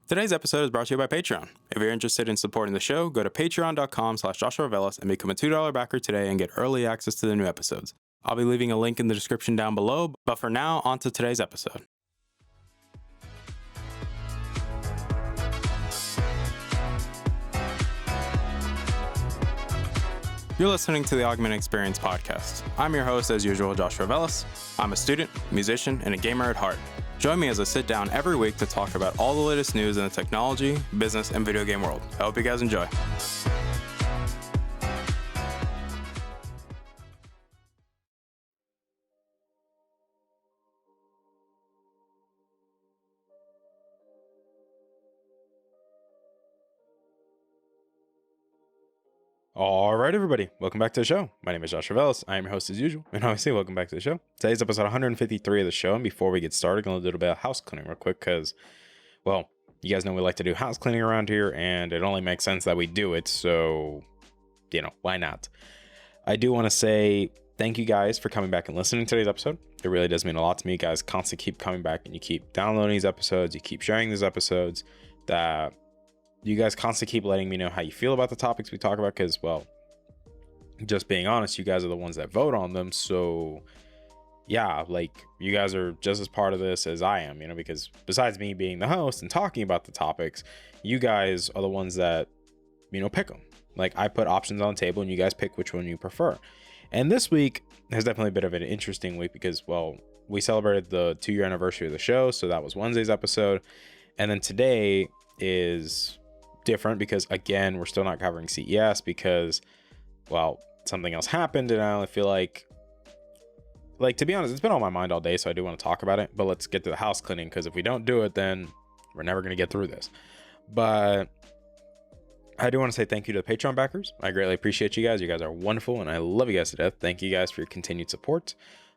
Today's episode is brought to you by Patreon. If you're interested in supporting the show, go to patreon.com/JoshuaVelas and become a $2 backer today and get early access to the new episodes. I'll be leaving a link in the description down below, but for now, on to today's episode. You're listening to the Augmented Experience podcast. I'm your host, as usual, Joshua Velas. I'm a student, musician, and a gamer at heart. Join me as I sit down every week to talk about all the latest news in the technology, business, and video game world. I hope you guys enjoy. All right, everybody, welcome back to the show. My name is Joshua Velas. I am your host as usual, and obviously, welcome back to the show. Today's episode 153 of the show, and before we get started, I'm going to do a little bit of house cleaning real quick because, well, you guys know we like to do house cleaning around here, and it only makes sense that we do it, so, why not? I do want to say thank you guys for coming back and listening to today's episode. It really does mean a lot to me. You guys constantly keep coming back, and you keep downloading these episodes, you keep sharing these episodes, that you guys constantly keep letting me know how you feel about the topics we talk about because, well, just being honest, you guys are the ones that vote on them. So, yeah, like, you guys are just as part of this as I am, because besides me being the host and talking about the topics, you guys are the ones that, pick them. Like, I put options on the table and you guys pick which one you prefer. And this week has definitely a bit of an interesting week because, well, we celebrated the 2-year anniversary of the show. So that was Wednesday's episode. And then today is different because, again, we're still not covering CES because, well, something else happened, and I only feel like, to be honest, it's been on my mind all day, so I do want to talk about it, but let's get to the house cleaning, because if we don't do it, then we're never going to get through this. But I do want to say thank you to the Patreon backers. I greatly appreciate you guys. You guys are wonderful, and I love you guys to death. Thank you guys for your continued support.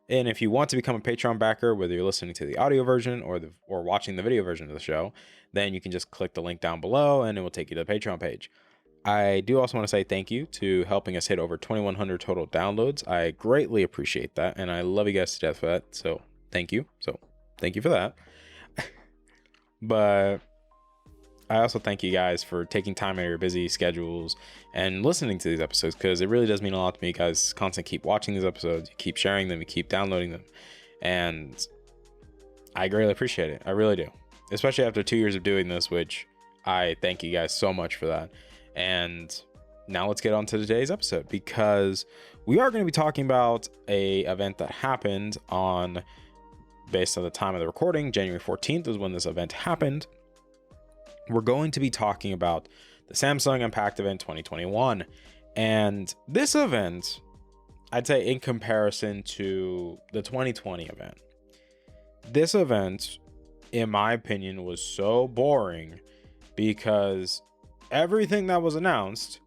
And if you want to become a Patreon backer, whether you're listening to the audio version or watching the video version of the show, then you can just click the link down below and it will take you to the Patreon page. I do also want to say thank you to helping us hit over 2,100 total downloads. I greatly appreciate that, and I love you guys to death for that. So thank you. So thank you for that. But I also thank you guys for taking time out of your busy schedules and listening to these episodes, because it really does mean a lot to me. You guys constantly keep watching these episodes, you keep sharing them, you keep downloading them, and I greatly appreciate it. I really do, especially after 2 years of doing this, which I thank you guys so much for that. And now let's get on to today's episode, because we are going to be talking about a event that happened on, based on the time of the recording, January 14th was when this event happened. We're going to be talking about the Samsung Unpacked event 2021. And this event, I'd say in comparison to the 2020 event, this event, in my opinion, was so boring because everything that was announced,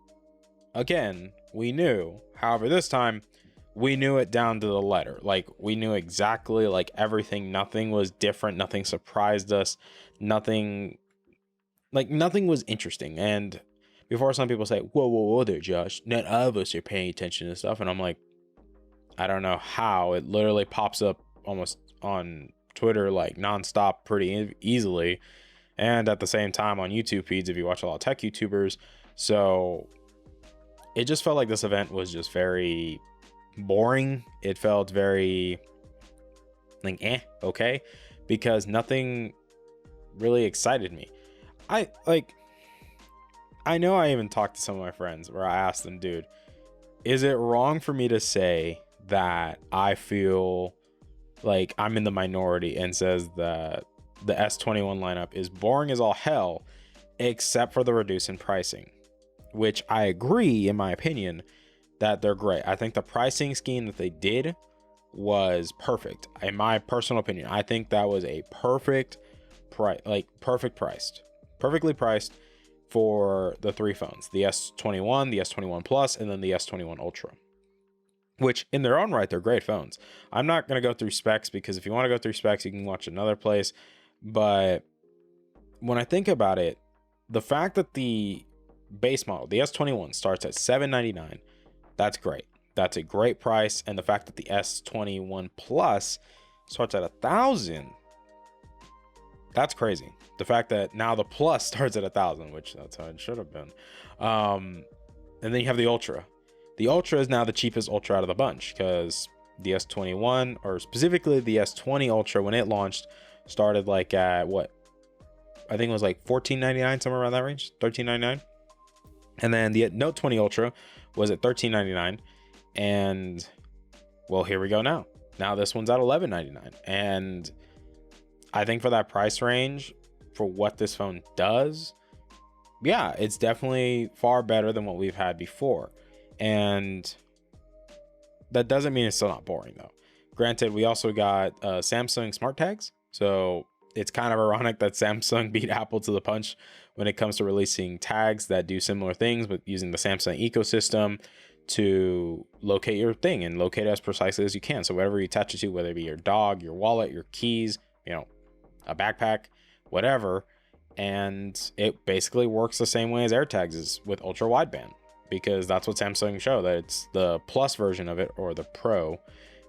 again, we knew. However, this time, we knew it down to the letter. Like, we knew exactly, like, everything. Nothing was different. Nothing surprised us. Nothing was interesting. And before some people say, whoa there, Josh, none of us are paying attention to stuff. And I'm like, I don't know how. It literally pops up almost on Twitter, like, nonstop pretty easily. And at the same time on YouTube feeds, if you watch a lot of tech YouTubers. So it just felt like this event was just very boring. It felt very like, okay, because nothing really excited me. I know I even talked to some of my friends where I asked them, dude, is it wrong for me to say that I feel like I'm in the minority and says that the S21 lineup is boring as all hell, except for the reduce in pricing, which I agree, in my opinion, that they're great. I think the pricing scheme that they did was perfect. In my personal opinion, I think that was a perfect price, perfectly priced for the three phones, the S21, the S21 Plus, and then the S21 Ultra, which in their own right, they're great phones. I'm not going to go through specs because if you want to go through specs, you can watch another place. But when I think about it, the fact that the base model, the S21, starts at $799, that's great. That's a great price. And the fact that the S21 Plus starts at $1,000, That's crazy. The fact that now the Plus starts at 1,000, which that's how it should have been. And then you have the Ultra. The Ultra is now the cheapest Ultra out of the bunch, because the S21, or specifically the S20 Ultra, when it launched, started like at what? I think it was like $14.99, somewhere around that range, $13.99. And then the Note 20 Ultra was at $13.99. And well, here we go now. Now this one's at $11.99. And I think for that price range, for what this phone does, yeah, it's definitely far better than what we've had before. And that doesn't mean it's still not boring though. Granted, we also got Samsung smart tags. So it's kind of ironic that Samsung beat Apple to the punch when it comes to releasing tags that do similar things, but using the Samsung ecosystem to locate your thing and locate it as precisely as you can. So whatever you attach it to, whether it be your dog, your wallet, your keys, you know, a backpack, whatever. And it basically works the same way as AirTags is with ultra wideband, because that's what Samsung showed, that it's the Plus version of it, or the Pro,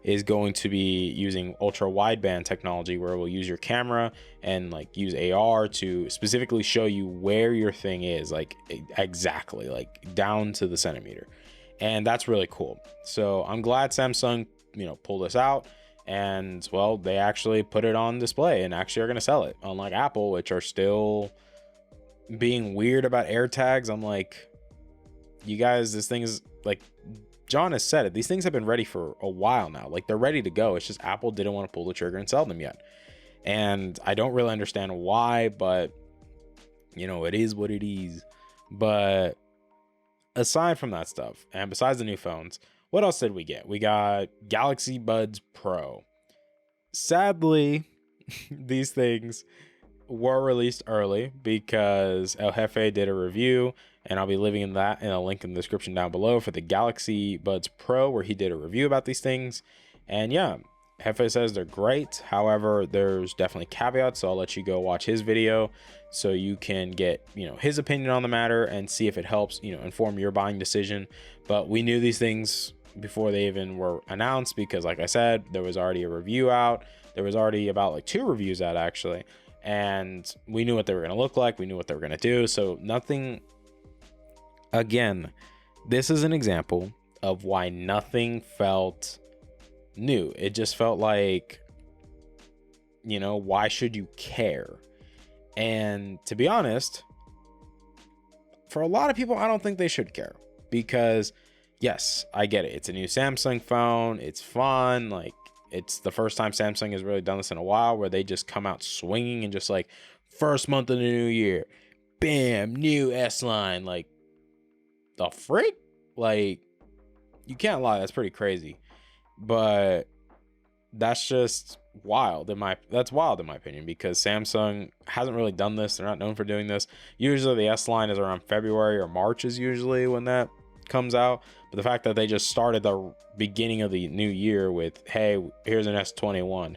is going to be using ultra wideband technology, where it will use your camera and like use AR to specifically show you where your thing is, like exactly, like down to the centimeter. And that's really cool. So I'm glad Samsung, you know, pulled this out, and well, they actually put it on display and actually are going to sell it, unlike Apple, which are still being weird about AirTags. I'm like, you guys, this thing is like, John has said it, these things have been ready for a while now. Like, they're ready to go. It's just Apple didn't want to pull the trigger and sell them yet. And I don't really understand why, but you know, it is what it is. But aside from that stuff, and besides the new phones, what else did we get? We got Galaxy Buds Pro. Sadly, these things were released early because El Jefe did a review, and I'll be leaving in a link in the description down below for the Galaxy Buds Pro, where he did a review about these things. And yeah, Jefe says they're great. However, there's definitely caveats, so I'll let you go watch his video so you can get, you know, his opinion on the matter and see if it helps, you know, inform your buying decision. But we knew these things before they even were announced, because like I said, there was already a review out. There was already about like 2 reviews out actually, and we knew what they were going to look like. We knew what they were going to do. So nothing, again, this is an example of why nothing felt new. It just felt like, you know, why should you care? And to be honest, for a lot of people, I don't think they should care, because yes, I get it. It's a new Samsung phone. It's fun. Like, it's the first time Samsung has really done this in a while, where they just come out swinging and just like, first month of the new year, bam, new S line. Like, the frick? Like, you can't lie. That's pretty crazy. But that's just wild that's wild in my opinion, because Samsung hasn't really done this. They're not known for doing this. Usually the S line is around February or March is usually when that comes out. But the fact that they just started the beginning of the new year with, hey, here's an S21.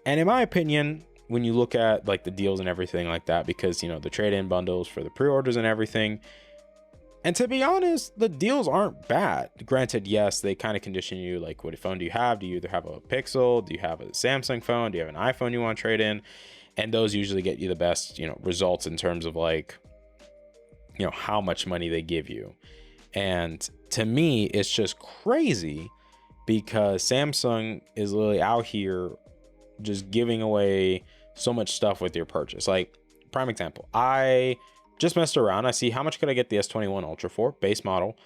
And in my opinion, when you look at like the deals and everything like that, because, you know, the trade-in bundles for the pre-orders and everything, and to be honest, the deals aren't bad. Granted, yes, they kind of condition you, like, what phone do you have? Do you either have a Pixel? Do you have a Samsung phone? Do you have an iPhone you want to trade in? And those usually get you the best, you know, results in terms of like, you know, how much money they give you. And to me, it's just crazy, because Samsung is literally out here just giving away so much stuff with your purchase. Like, prime example, I just messed around. I see how much could I get the S21 Ultra for, base model,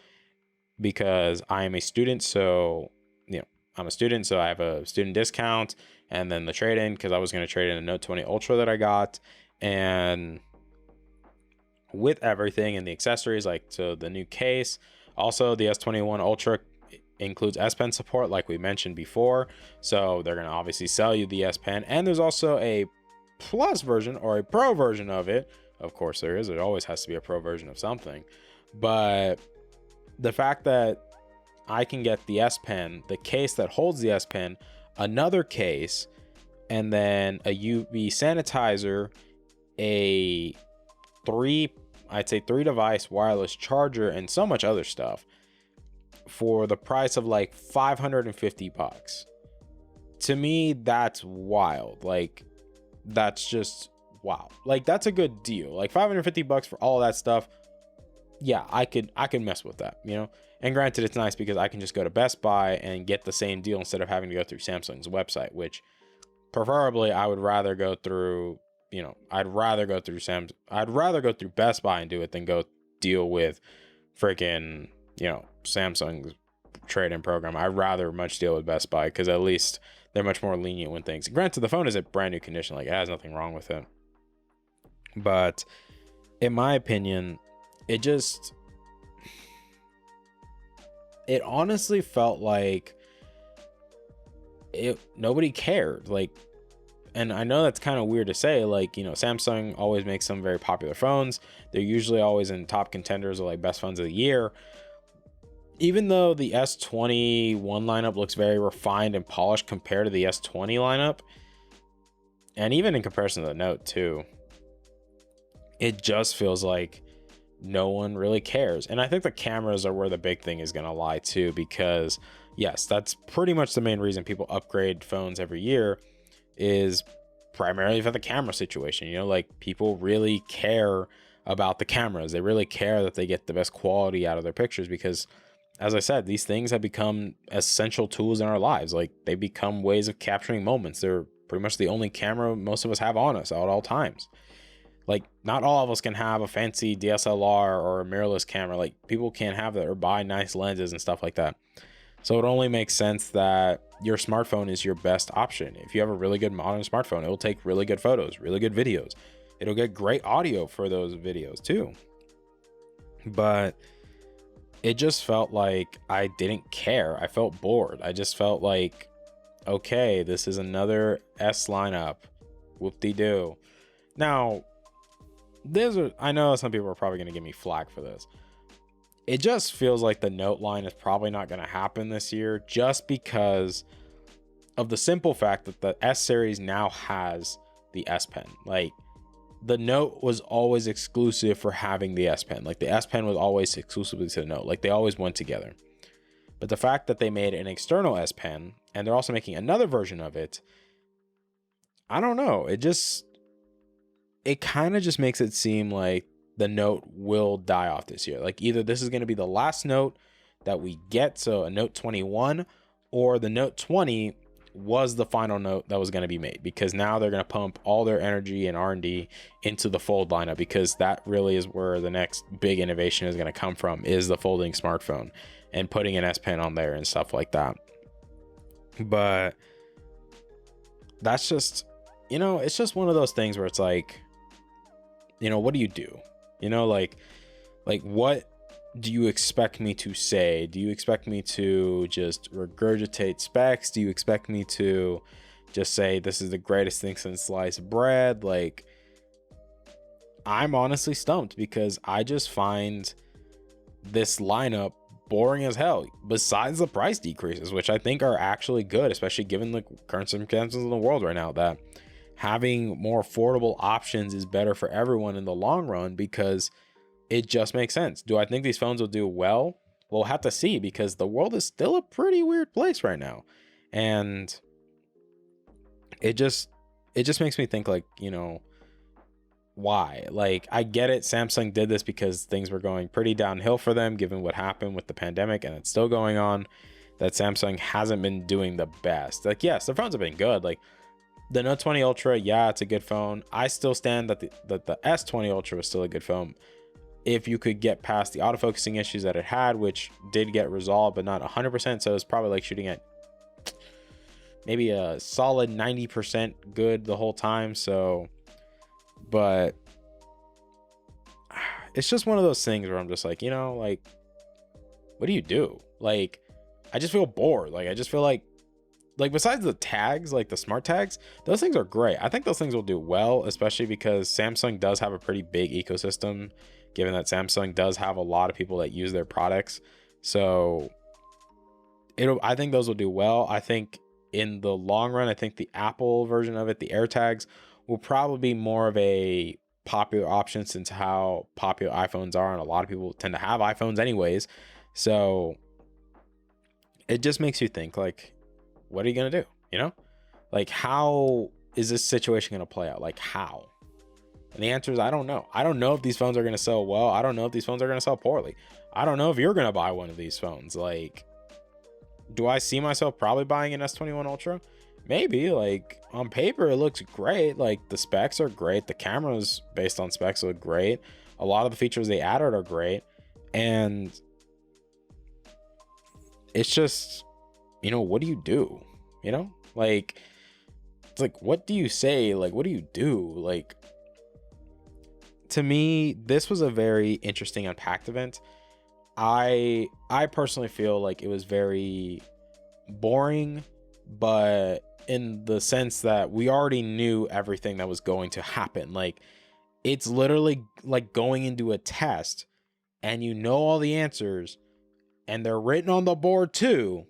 because I am a student. So, you know, I'm a student, so I have a student discount, and then the trade-in, because I was going to trade in a Note 20 Ultra that I got. And with everything and the accessories, like, so the new case, also the S21 Ultra includes S Pen support, like we mentioned before. So they're going to obviously sell you the S Pen, and there's also a Plus version or a Pro version of it. Of course there is. There always has to be a Pro version of something. But the fact that I can get the S Pen, the case that holds the S Pen, another case, and then a UV sanitizer, a 3 device wireless charger, and so much other stuff for the price of like $550. To me, that's wild. Like, that's just wow. Like, that's a good deal. Like $550 for all of that stuff. Yeah, I could mess with that, you know? And granted, it's nice because I can just go to Best Buy and get the same deal instead of having to go through Samsung's website, which preferably I would rather go through, you know, I'd rather go through Best Buy and do it than go deal with freaking, you know, Samsung's trade-in program. I'd rather much deal with Best Buy because at least they're much more lenient when things. Granted, the phone is a brand new condition, like it has nothing wrong with it. But in my opinion, it honestly felt like nobody cared. Like, and I know that's kind of weird to say, like, you know, Samsung always makes some very popular phones. They're usually always in top contenders of like best phones of the year. Even though the S21 lineup looks very refined and polished compared to the S20 lineup, and even in comparison to the Note 2, it just feels like no one really cares. And I think the cameras are where the big thing is going to lie too, because yes, that's pretty much the main reason people upgrade phones every year, is primarily for the camera situation. You know, like people really care about the cameras. They really care that they get the best quality out of their pictures because, as I said, these things have become essential tools in our lives. Like, they become ways of capturing moments. They're pretty much the only camera most of us have on us at all times. Like, not all of us can have a fancy DSLR or a mirrorless camera. Like, people can't have that or buy nice lenses and stuff like that. So it only makes sense that your smartphone is your best option. If you have a really good modern smartphone, it will take really good photos, really good videos. It'll get great audio for those videos too. But it just felt like I didn't care. I felt bored. I just felt like, okay, this is another S lineup. Whoop-de-doo. Now, I know some people are probably going to give me flack for this. It just feels like the Note line is probably not going to happen this year just because of the simple fact that the S series now has the S Pen. Like, the Note was always exclusive for having the S Pen. Like, the S Pen was always exclusively to the Note. Like, they always went together. But the fact that they made an external S Pen and they're also making another version of it, I don't know. It kind of just makes it seem like the Note will die off this year. Like, either this is going to be the last Note that we get, so a Note 21, or the Note 20 was the final Note that was going to be made, because now they're going to pump all their energy and R&D into the Fold lineup, because that really is where the next big innovation is going to come from, is the folding smartphone and putting an S Pen on there and stuff like that. But that's just, you know, it's just one of those things where it's like, you know, what do you do? You know, like what do you expect me to say? Do you expect me to just regurgitate specs? Do you expect me to just say this is the greatest thing since sliced bread? Like, I'm honestly stumped because I just find this lineup boring as hell, besides the price decreases, which I think are actually good, especially given the current circumstances in the world right now, that having more affordable options is better for everyone in the long run, because it just makes sense. Do I think these phones will do well? We'll have to see, because the world is still a pretty weird place right now. And it just makes me think, like, you know, why? Like, I get it. Samsung did this because things were going pretty downhill for them, given what happened with the pandemic, and it's still going on, that Samsung hasn't been doing the best. Like, yes, the phones have been good. Like, the Note 20 Ultra, yeah, it's a good phone. I still stand that the S20 Ultra was still a good phone, if you could get past the autofocusing issues that it had, which did get resolved, but not 100%. So it's probably like shooting at maybe a solid 90% good the whole time. So, but it's just one of those things where I'm just like, you know, like, what do you do? Like, I just feel bored. Like, I just feel like besides the tags, like the smart tags, those things are great. I think those things will do well, especially because Samsung does have a pretty big ecosystem, given that Samsung does have a lot of people that use their products. So I think those will do well. I think in the long run, I think the Apple version of it, the AirTags, will probably be more of a popular option, since how popular iPhones are, and a lot of people tend to have iPhones anyways. So it just makes you think, like, what are you gonna do? You know, like, how is this situation going to play out? Like, how? And the answer is, I don't know. I don't know if these phones are going to sell well. I don't know if these phones are going to sell poorly. I don't know if you're going to buy one of these phones. Like, do I see myself probably buying an S21 Ultra? Maybe. Like, on paper, it looks great. Like, the specs are great. The cameras based on specs look great. A lot of the features they added are great. And it's just, you know, what do you do? You know, like, it's like, what do you say? Like, what do you do? Like, to me, this was a very interesting Unpacked event. I personally feel like it was very boring, but in the sense that we already knew everything that was going to happen. Like, it's literally like going into a test and you know all the answers and they're written on the board too.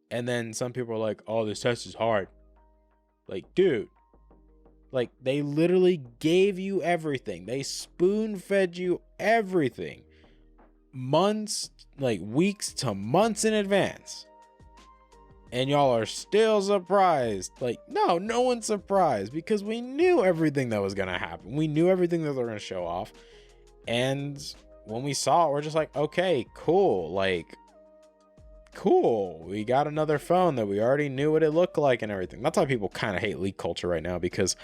And then some people are like, oh, this test is hard. Like, dude, like, they literally gave you everything. They spoon fed you everything months, like weeks to months in advance. And y'all are still surprised. Like, no one's surprised because we knew everything that was going to happen. We knew everything that they're going to show off. And when we saw it, we're just like, okay, cool. Like, cool. We got another phone that we already knew what it looked like and everything. That's why people kind of hate leak culture right now, because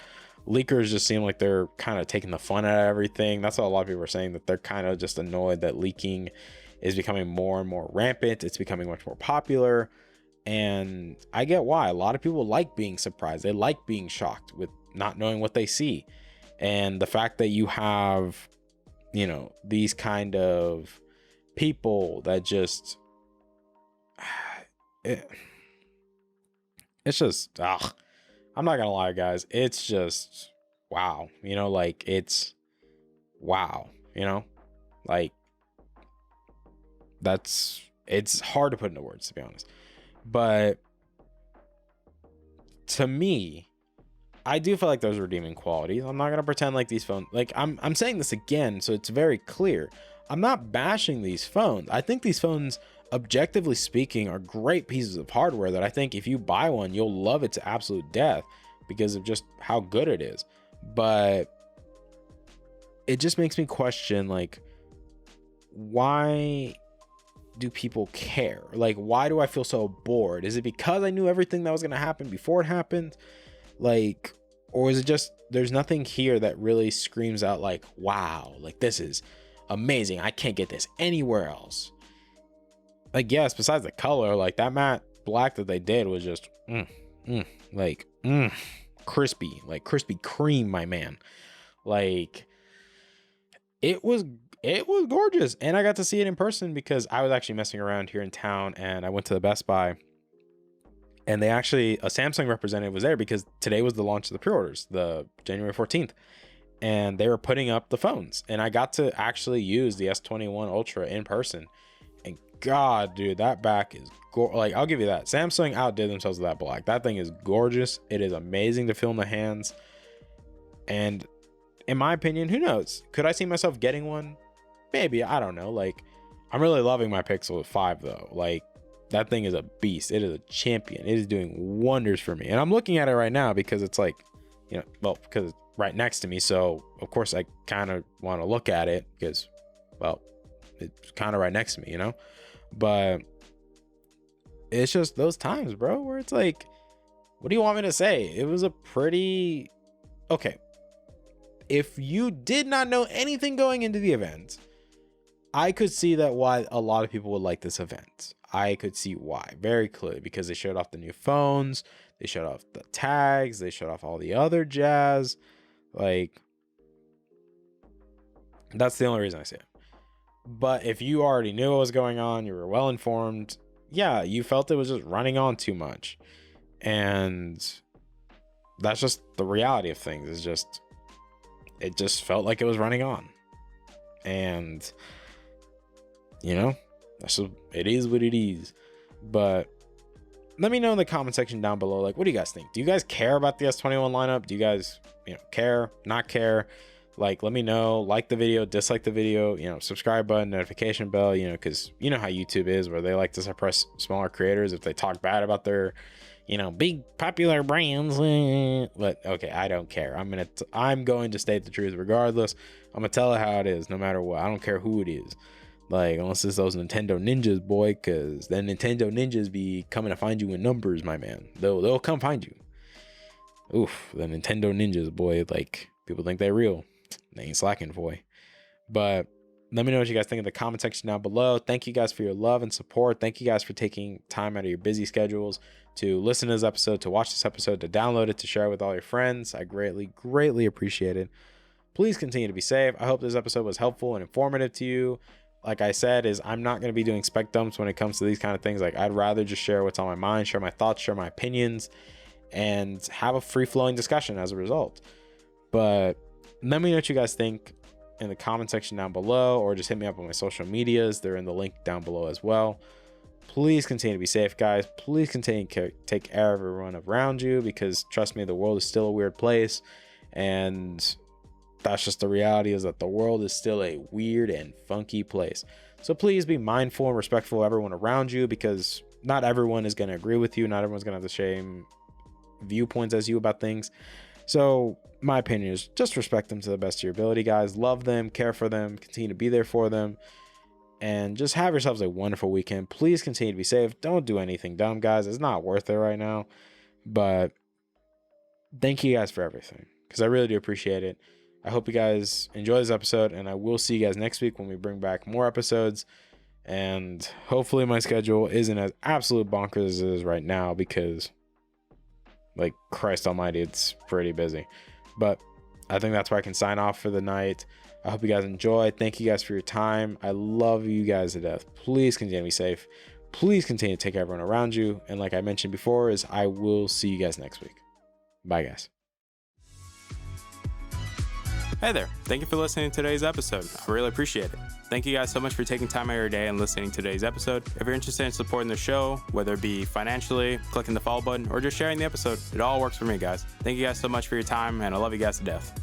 leakers just seem like they're kind of taking the fun out of everything. That's what a lot of people are saying, that they're kind of just annoyed that leaking is becoming more and more rampant. It's becoming much more popular. And I get why. A lot of people like being surprised. They like being shocked with not knowing what they see. And the fact that you have, you know, these kind of people that just, it's just, I'm not gonna lie, guys. It's just, wow. You know, like, it's, wow. You know, like, it's hard to put into words, to be honest. But to me, I do feel like there's redeeming qualities. I'm not gonna pretend like these phones, like, I'm saying this again, so it's very clear. I'm not bashing these phones. I think these phones, objectively speaking, are great pieces of hardware that I think if you buy one, you'll love it to absolute death because of just how good it is. But it just makes me question, like, why do people care? Like, why do I feel so bored? Is it because I knew everything that was going to happen before it happened? Like, or is it just there's nothing here that really screams out like, wow, like, this is amazing, I can't get this anywhere else? Like, yes, besides the color, like, that matte black that they did was just crispy, like Krispy Kreme, my man. Like, it was gorgeous. And I got to see it in person because I was actually messing around here in town, and I went to the Best Buy, and they actually, a Samsung representative was there because today was the launch of the pre-orders, the January 14th, and they were putting up the phones, and I got to actually use the S21 Ultra in person. And God, dude, that back is like, I'll give you that. Samsung outdid themselves with that black. That thing is gorgeous. It is amazing to feel in the hands. And in my opinion, who knows? Could I see myself getting one? Maybe. I don't know. Like, I'm really loving my Pixel 5 though. Like, that thing is a beast. It is a champion. It is doing wonders for me. And I'm looking at it right now because it's like, you know, well, because it's right next to me. So of course I kind of want to look at it because, well, it's kind of right next to me, you know? But it's just those times, bro, where it's like, what do you want me to say? It was a pretty, okay. If you did not know anything going into the event, I could see that why a lot of people would like this event. I could see why very clearly, because they showed off the new phones, they showed off the tags, they showed off all the other jazz. Like, that's the only reason I say it. But if you already knew what was going on, you were well informed, yeah, you felt it was just running on too much. And that's just the reality of things. Is just, it just felt like it was running on. And, you know, that's just, it is what it is. But let me know in the comment section down below, like, what do you guys think? Do you guys care about the S21 lineup? Do you guys, you know, care, not care? Like, let me know. Like the video, dislike the video, you know, subscribe button, notification bell, you know, because you know how YouTube is, where they like to suppress smaller creators if they talk bad about their, big popular brands. But okay, I don't care. I'm going to state the truth regardless. I'm gonna tell it how it is, no matter what. I don't care who it is. Like, unless it's those Nintendo ninjas, boy, because then Nintendo ninjas be coming to find you in numbers, my man. They'll come find you. Oof, the Nintendo ninjas, boy. Like, people think they're real. They ain't slacking, boy. But let me know what you guys think in the comment section down below. Thank you guys for your love and support. Thank you guys for taking time out of your busy schedules to listen to this episode, to watch this episode, to download it, to share it with all your friends. I greatly appreciate it. Please continue to be safe. I hope this episode was helpful and informative to you. Like I said, I'm not going to be doing spec dumps when it comes to these kind of things. Like, I'd rather just share what's on my mind, share my thoughts, share my opinions, and have a free-flowing discussion as a result. But let me know what you guys think in the comment section down below, or just hit me up on my social medias. They're in the link down below as well. Please continue to be safe, guys. Please continue to take care of everyone around you, because trust me, the world is still a weird place, and that's just the reality, is that the world is still a weird and funky place. So please be mindful and respectful of everyone around you, because not everyone is going to agree with you. Not everyone's going to have the same viewpoints as you about things. So my opinion is just respect them to the best of your ability, guys. Love them, care for them, continue to be there for them, and just have yourselves a wonderful weekend. Please continue to be safe. Don't do anything dumb, guys. It's not worth it right now. But thank you guys for everything, because I really do appreciate it. I hope you guys enjoy this episode, and I will see you guys next week when we bring back more episodes. And hopefully my schedule isn't as absolute bonkers as it is right now, because, like, Christ almighty, it's pretty busy. But I think that's where I can sign off for the night. I hope you guys enjoy. Thank you guys for your time. I love you guys to death. Please continue to be safe. Please continue to take care of everyone around you. And like I mentioned before, I will see you guys next week. Bye, guys. Hey there, thank you for listening to today's episode. I really appreciate it. Thank you guys so much for taking time out of your day and listening to today's episode. If you're interested in supporting the show, whether it be financially, clicking the follow button, or just sharing the episode, it all works for me, guys. Thank you guys so much for your time, and I love you guys to death.